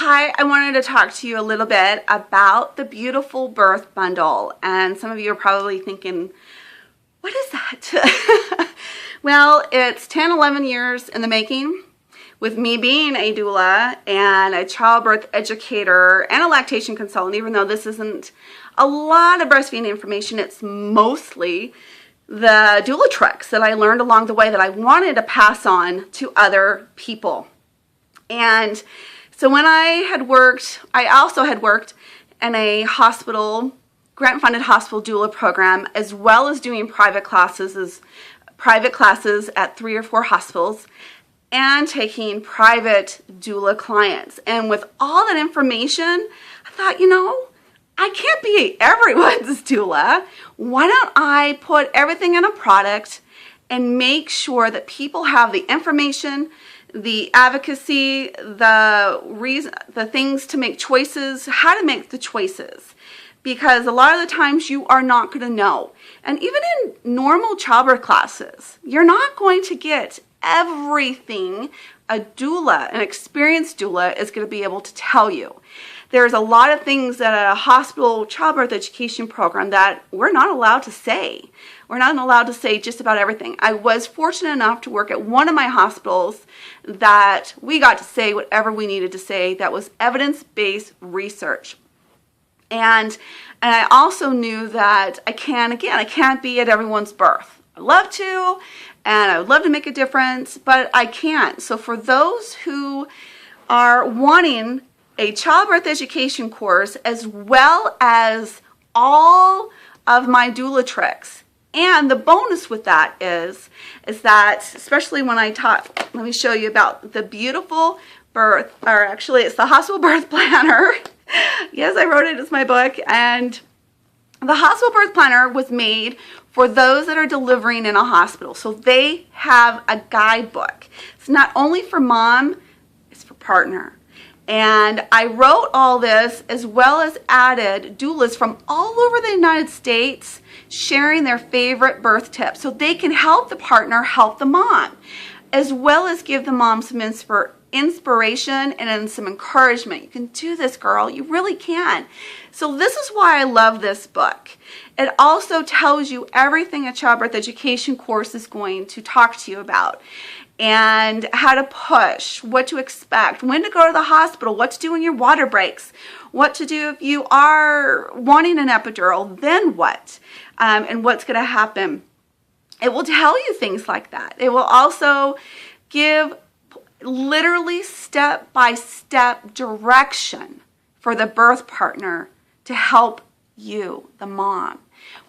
Hi, I wanted to talk to you a little bit about the Beautiful Birth Bundle. And some of you are probably thinking, what is that? Well, it's 10, 11 years in the making with me being a doula and a childbirth educator and a lactation consultant. Even though this isn't a lot of breastfeeding information, it's mostly the doula tricks that I learned along the way that I wanted to pass on to other people. And so when I also had worked in a hospital, grant-funded hospital doula program, as well as doing private classes at 3 or 4 hospitals, and taking private doula clients. And with all that information, I thought, I can't be everyone's doula. Why don't I put everything in a product and make sure that people have the information, the advocacy, the things to make choices, how to make the choices. Because a lot of the times you are not going to know. And even in normal childbirth classes, you're not going to get everything a doula, an experienced doula, is going to be able to tell you. There's a lot of things at a hospital childbirth education program that we're not allowed to say. We're not allowed to say just about everything. I was fortunate enough to work at one of my hospitals that we got to say whatever we needed to say that was evidence-based research. And I also knew that I can't be at everyone's birth. I love to, and I would love to make a difference, but I can't. So for those who are wanting a childbirth education course, as well as all of my doula tricks, and the bonus with that is that, especially when I taught, let me show you about the Beautiful Birth, or actually it's the Hospital Birth Planner. Yes, I wrote it as my book, and the Hospital Birth Planner was made for those that are delivering in a hospital. So they have a guidebook. It's not only for mom, it's for partner. And I wrote all this as well as added doulas from all over the United States sharing their favorite birth tips so they can help the partner help the mom, as well as give the mom some inspiration and some encouragement. You can do this, girl. You really can. So this is why I love this book. It also tells you everything a childbirth education course is going to talk to you about, and how to push, what to expect, when to go to the hospital, what to do when your water breaks, what to do if you are wanting an epidural, then what, and what's going to happen. It will tell you things like that. It will also give literally step-by-step direction for the birth partner to help you, the mom.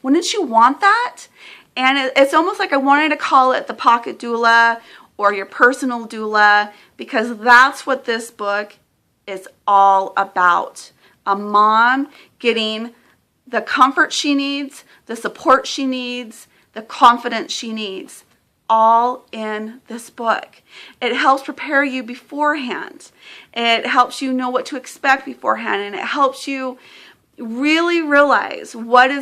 Wouldn't you want that? And it's almost like I wanted to call it the pocket doula or your personal doula, because that's what this book is all about. A mom getting the comfort she needs, the support she needs, the confidence she needs, all in this book. It helps prepare you beforehand. It helps you know what to expect beforehand, and it helps you really realize what labor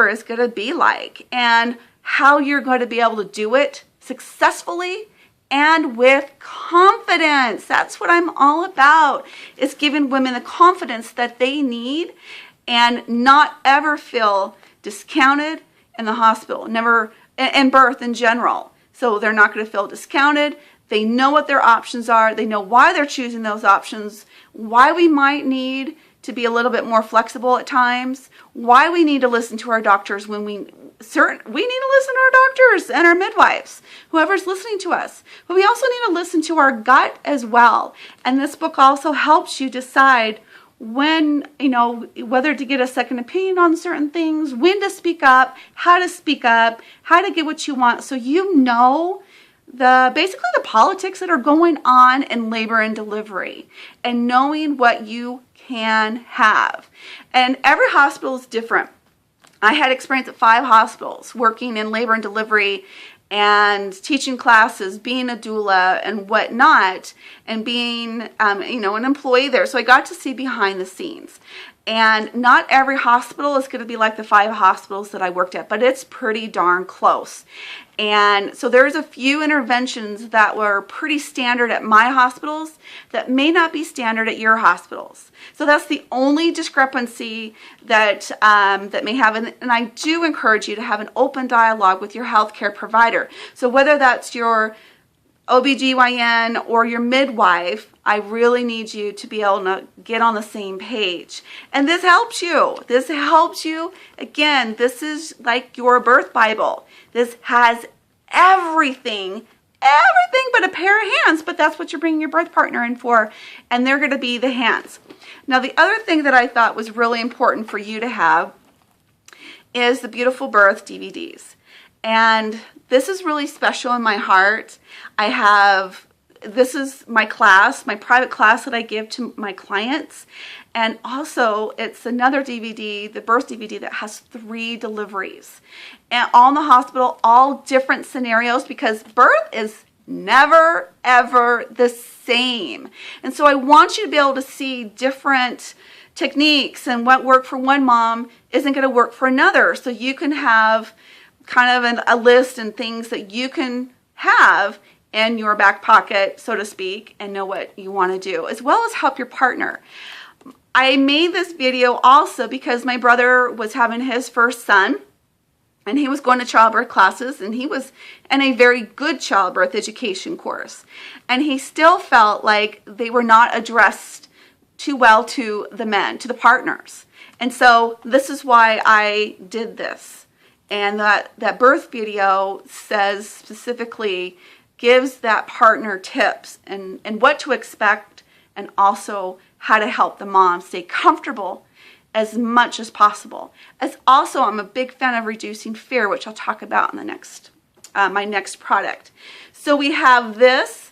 is going to be like, and how you're going to be able to do it successfully and with confidence. That's what I'm all about, is giving women the confidence that they need and not ever feel discounted in the hospital, never in birth in general. So they're not going to feel discounted. They know what their options are. They know why they're choosing those options, why we might need to be a little bit more flexible at times, why we need to listen to our doctors when we need to listen to our doctors and our midwives, whoever's listening to us. But we also need to listen to our gut as well. And this book also helps you decide when, whether to get a second opinion on certain things, when to speak up, how to get what you want, so basically the politics that are going on in labor and delivery, and knowing what you can have. And every hospital is different. I had experience at 5 hospitals working in labor and delivery and teaching classes, being a doula and whatnot, and being, an employee there. So I got to see behind the scenes. And not every hospital is going to be like the 5 hospitals that I worked at, but it's pretty darn close. And so there's a few interventions that were pretty standard at my hospitals that may not be standard at your hospitals. So that's the only discrepancy that that may have. And I do encourage you to have an open dialogue with your healthcare provider. So whether that's your OBGYN or your midwife, I really need you to be able to get on the same page. And this helps you. This helps you. Again, this is like your birth Bible. This has everything but a pair of hands, but that's what you're bringing your birth partner in for, and they're going to be the hands. Now, the other thing that I thought was really important for you to have is the Beautiful Birth DVDs. And this is really special in my heart. This is my class, my private class that I give to my clients. And also it's another DVD, the birth DVD, that has 3 deliveries. And all in the hospital, all different scenarios, because birth is never, ever the same. And so I want you to be able to see different techniques, and what worked for one mom isn't going to work for another. So you can have kind of a list and things that you can have in your back pocket, so to speak, and know what you want to do, as well as help your partner. I made this video also because my brother was having his first son, and he was going to childbirth classes, and he was in a very good childbirth education course. And he still felt like they were not addressed too well to the men, to the partners. And so this is why I did this. And that birth video says specifically, gives that partner tips and what to expect, and also how to help the mom stay comfortable as much as possible. As also, I'm a big fan of reducing fear, which I'll talk about in the next my next product. So we have this,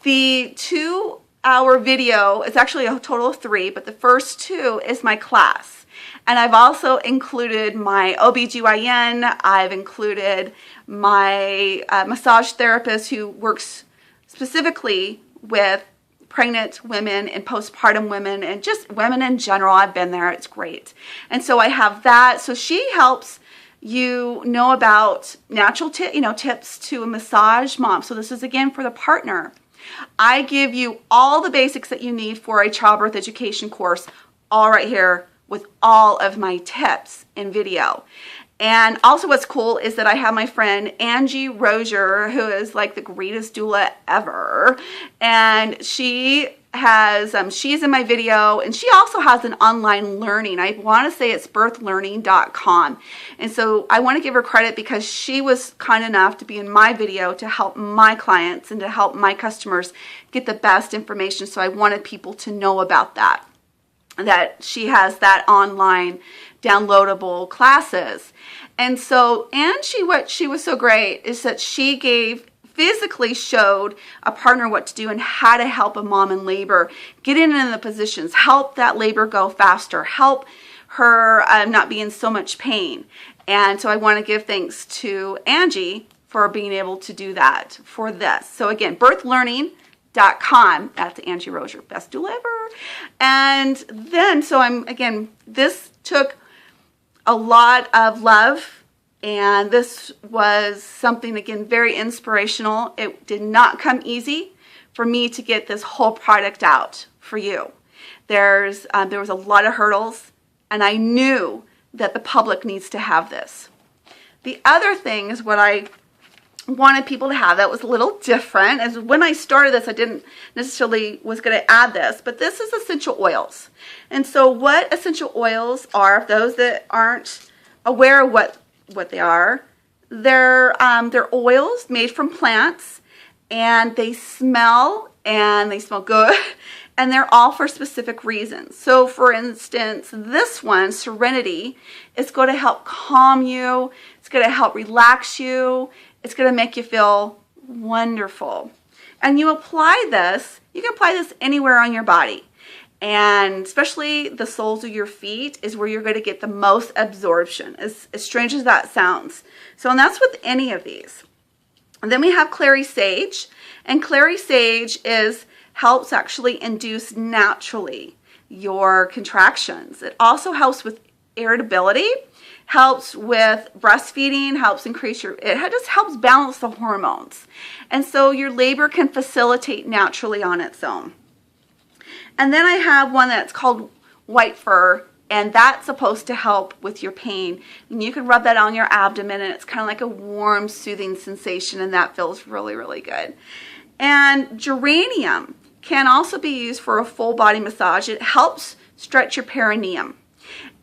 the 2-hour video. It's actually a total of 3, but the first 2 is my class. And I've also included my OBGYN, I've included my massage therapist who works specifically with pregnant women and postpartum women and just women in general. I've been there, it's great. And so I have that. So she helps you know about natural tips to a massage mom. So this is again for the partner. I give you all the basics that you need for a childbirth education course, all right here, with all of my tips in video. And also what's cool is that I have my friend Angie Rozier, who is like the greatest doula ever. And she has, she's in my video, and she also has an online learning. I want to say it's birthlearning.com. And so I want to give her credit because she was kind enough to be in my video to help my clients and to help my customers get the best information. So I wanted people to know about that she has that online downloadable classes. And so, what she was so great is that she physically showed a partner what to do and how to help a mom in labor, get in the positions, help that labor go faster, help her not be in so much pain. And so I want to give thanks to Angie for being able to do that for this. So again, birthlearning.com. That's Angie Rozier, best doula ever. And then, this took a lot of love, and this was something, again, very inspirational. It did not come easy for me to get this whole product out for you. There was a lot of hurdles, and I knew that the public needs to have this. The other thing is what I wanted people to have that was a little different. As when I started this, I didn't necessarily was going to add this, but this is essential oils. And so what essential oils are, those that aren't aware of what they are, they're oils made from plants, and they smell good, and they're all for specific reasons. So for instance, this one, Serenity, is going to help calm you, it's going to help relax you, it's going to make you feel wonderful. And you can apply this anywhere on your body. And especially the soles of your feet is where you're going to get the most absorption, as strange as that sounds. So, and that's with any of these. And then we have Clary Sage. And Clary Sage helps actually induce naturally your contractions. It also helps with irritability, helps with breastfeeding, helps increase it just helps balance the hormones. And so your labor can facilitate naturally on its own. And then I have one that's called White Fur, and that's supposed to help with your pain. And you can rub that on your abdomen, and it's kind of like a warm, soothing sensation, and that feels really, really good. And geranium can also be used for a full body massage. It helps stretch your perineum,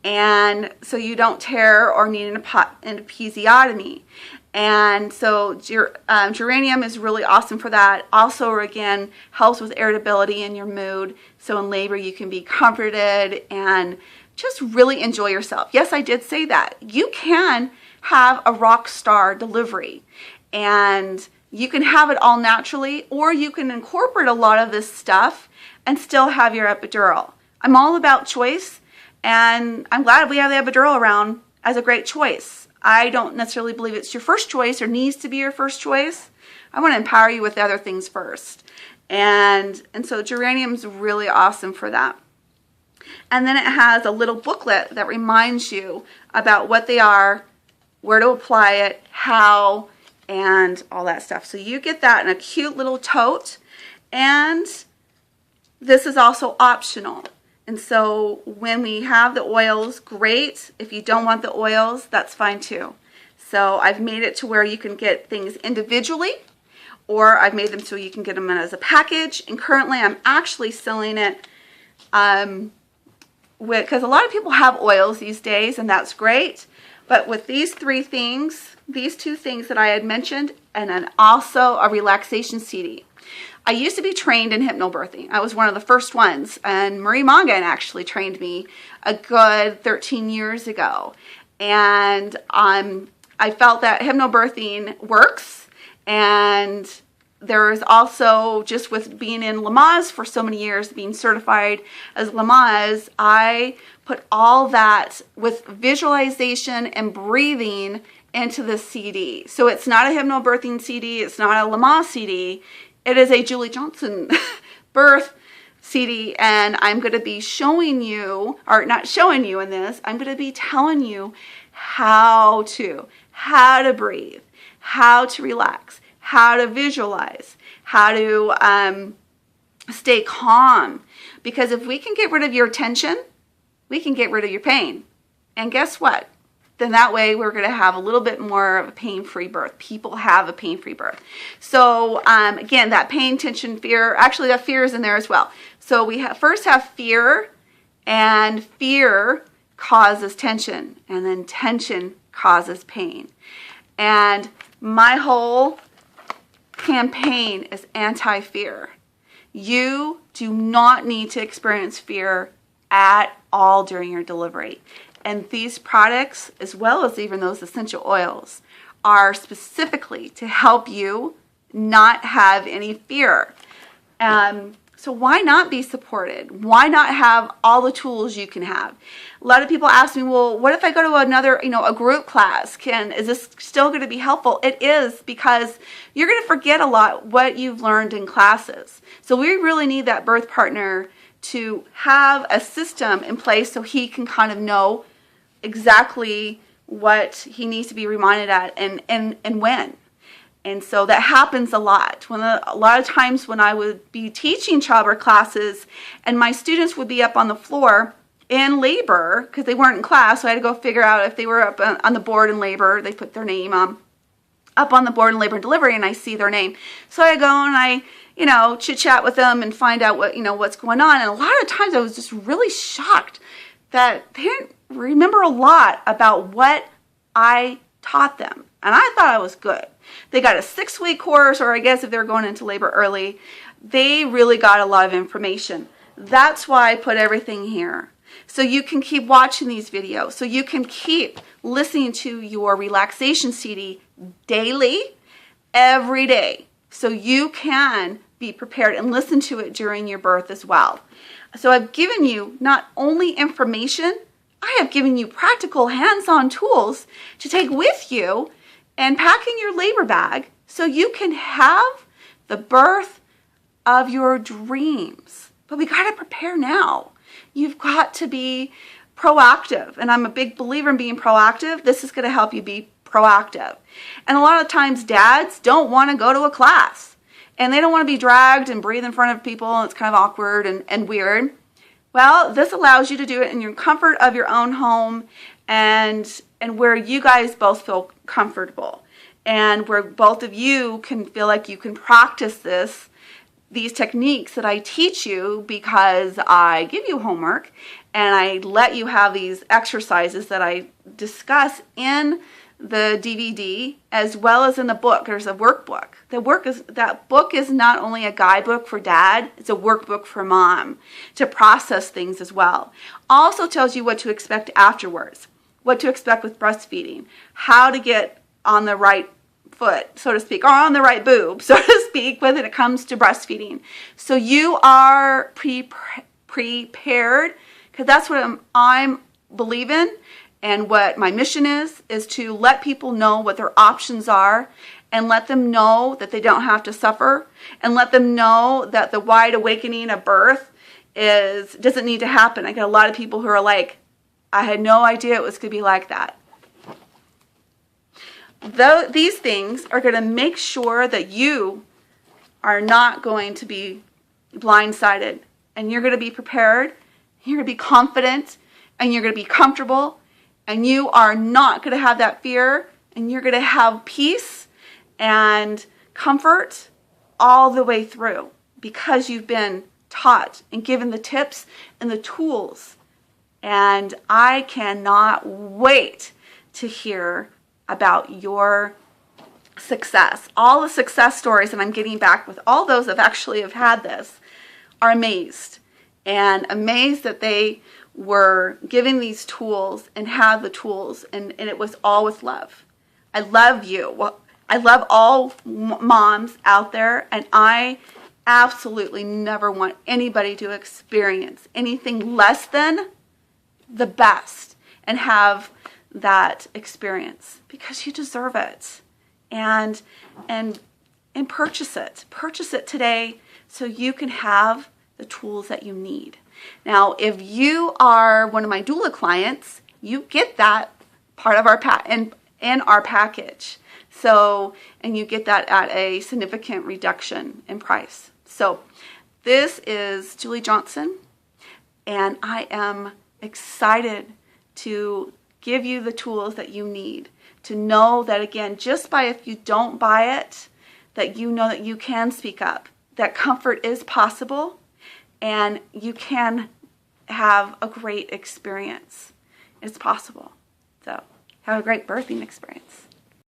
and so you don't tear or need an episiotomy. And so geranium is really awesome for that. Also, again, helps with irritability in your mood. So in labor, you can be comforted and just really enjoy yourself. Yes, I did say that. You can have a rock star delivery, and you can have it all naturally, or you can incorporate a lot of this stuff and still have your epidural. I'm all about choice, and I'm glad we have the epidural around as a great choice. I don't necessarily believe it's your first choice or needs to be your first choice. I want to empower you with the other things first. And so geranium's really awesome for that. And then it has a little booklet that reminds you about what they are, where to apply it, how, and all that stuff. So you get that in a cute little tote. And this is also optional. And so when we have the oils, great. If you don't want the oils, that's fine too. So I've made it to where you can get things individually, or I've made them so you can get them in as a package. And currently I'm actually selling it because a lot of people have oils these days, and that's great. But with these three things, these two things that I had mentioned, and then also a relaxation CD. I used to be trained in hypnobirthing. I was one of the first ones, and Marie Mongan actually trained me a good 13 years ago. And I felt that hypnobirthing works, and there's also, just with being in Lamaze for so many years, being certified as Lamaze, I put all that with visualization and breathing into the CD. So it's not a hypnobirthing CD, it's not a Lamaze CD, it is a Julie Johnson birth CD, and I'm going to be showing you, or not showing you in this, I'm going to be telling you how to breathe, how to relax, how to visualize, how to stay calm. Because if we can get rid of your tension, we can get rid of your pain. And guess what? Then that way we're going to have a little bit more of a pain-free birth. People have a pain-free birth. So again, that pain, tension, fear, actually that fear is in there as well. So we first have fear, and fear causes tension, and then tension causes pain. And my whole campaign is anti-fear. You do not need to experience fear at all during your delivery. And these products, as well as even those essential oils, are specifically to help you not have any fear. So why not be supported? Why not have all the tools you can have? A lot of people ask me, well, what if I go to another, a group class? Is this still going to be helpful? It is, because you're going to forget a lot what you've learned in classes. So we really need that birth partner to have a system in place so he can kind of know exactly what he needs to be reminded at and when. And so that happens a lot. A lot of times when I would be teaching childbirth classes and my students would be up on the floor in labor because they weren't in class, so I had to go figure out if they were up on the board in labor. They put their name up on the board in labor and delivery, and I see their name. So I go and I chit chat with them and find out what's going on. And a lot of times I was just really shocked that they didn't remember a lot about what I taught them. And I thought I was good. They got a 6-week course, or I guess if they're going into labor early, they really got a lot of information. That's why I put everything here. So you can keep watching these videos. So you can keep listening to your relaxation CD daily, every day. So you can be prepared and listen to it during your birth as well. So I've given you not only information, I have given you practical hands-on tools to take with you and pack in your labor bag so you can have the birth of your dreams. but we got to prepare now. You've got to be proactive, and I'm a big believer in being proactive. This is going to help you be proactive. And a lot of times dads don't want to go to a class, and they don't want to be dragged and breathe in front of people, and it's kind of awkward and weird. Well, this allows you to do it in your comfort of your own home, and where you guys both feel comfortable, and where both of you can feel like you can practice these techniques that I teach you, because I give you homework and I let you have these exercises that I discuss in the DVD as well as in the book. There's a workbook. That book is not only a guidebook for dad, it's a workbook for mom to process things as well. Also tells you what to expect afterwards, what to expect with breastfeeding, how to get on the right foot, so to speak, or on the right boob, so to speak, when it comes to breastfeeding. So you are prepared, because that's what I'm believing, and what my mission is to let people know what their options are, and let them know that they don't have to suffer, and let them know that the wide awakening of birth doesn't need to happen. I get a lot of people who are like, I had no idea it was going to be like that. These things are going to make sure that you are not going to be blindsided, and you're going to be prepared, you're going to be confident, and you're going to be comfortable, and you are not going to have that fear, and you're going to have peace and comfort all the way through, because you've been taught and given the tips and the tools. And I cannot wait to hear about your success. All the success stories that I'm getting back with all those that actually have had this are amazed that they were given these tools and have the tools, and it was all with love. I love you. Well, I love all moms out there, and I absolutely never want anybody to experience anything less than the best and have that experience, because you deserve it. And purchase it today, so you can have the tools that you need. Now, if you are one of my doula clients, you get that part of our in our package. So, and you get that at a significant reduction in price. So this is Julie Johnson, and I am excited to give you the tools that you need to know that, again, just by if you don't buy it, that you know that you can speak up, that comfort is possible, and you can have a great experience. It's possible. So have a great birthing experience.